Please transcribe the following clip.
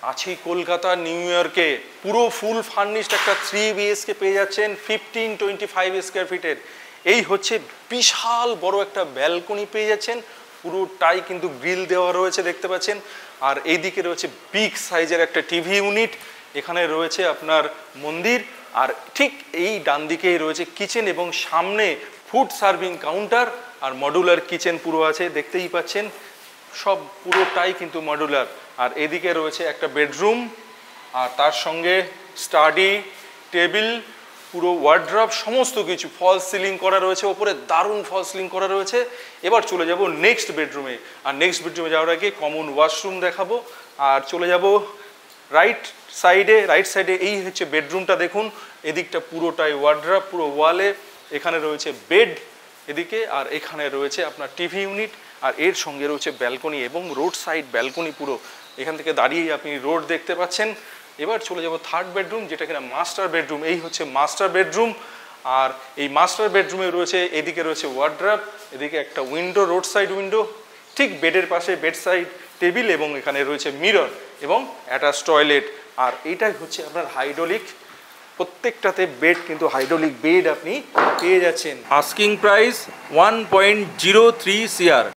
আছি কলকাতা নিউ ইয়র্কে, পুরো ফুল ফার্নিশড একটা 3 BHK পেয়ে যাচ্ছেন 1525 স্কোয়ার ফিটের। এই হচ্ছে বিশাল বড় একটা ব্যালকনি পেয়ে যাচ্ছেন, পুরোটাই কিন্তু গ্রিল দেওয়া রয়েছে দেখতে পাচ্ছেন। আর এইদিকে রয়েছে বিগ সাইজের একটা টিভি ইউনিট, এখানে রয়েছে আপনার মন্দির, আর ঠিক এই ডান দিকেই রয়েছে কিচেন এবং সামনে ফুড সার্ভিং কাউন্টার আর মডুলার কিচেন পুরো আছে দেখতেই পাচ্ছেন, সব পুরোটাই কিন্তু মডুলার। আর এদিকে রয়েছে একটা বেডরুম, আর তার সঙ্গে স্টাডি টেবিল, পুরো ওয়ার্ড্রপ, সমস্ত কিছু ফল সিলিং করা রয়েছে ওপরে, দারুণ ফল সিলিং করা রয়েছে। এবার চলে যাব নেক্সট বেডরুমে, আর নেক্সট বেডরুমে যাওয়ার আগে কমন ওয়াশরুম দেখাবো। আর চলে যাব রাইট সাইডে এই হচ্ছে বেডরুমটা, দেখুন এদিকটা পুরোটাই ওয়ার্ড্রপ, পুরো ওয়ালে, এখানে রয়েছে বেড এদিকে, আর এখানে রয়েছে আপনার টিভি ইউনিট, আর এর সঙ্গে রয়েছে ব্যালকনি এবং রোড সাইড ব্যালকনি পুরো, এখান থেকে দাঁড়িয়েই আপনি রোড দেখতে পাচ্ছেন। এবার চলে যাব থার্ড বেডরুম, যেটা কিনা মাস্টার বেডরুম। এই হচ্ছে মাস্টার বেডরুম, আর এই মাস্টার বেডরুমে রয়েছে, এদিকে রয়েছে ওয়ার্ড্রপ, এদিকে একটা উইন্ডো, রোড সাইড উইন্ডো, ঠিক বেডের পাশে বেড সাইড টেবিল, এবং এখানে রয়েছে মিরর এবং অ্যাটাচ টয়লেট। আর এইটাই হচ্ছে আপনার হাইড্রোলিক, প্রত্যেকটাতে বেড কিন্তু হাইড্রোলিক বেড আপনি পেয়ে যাচ্ছেন। Asking price 1.03 CR।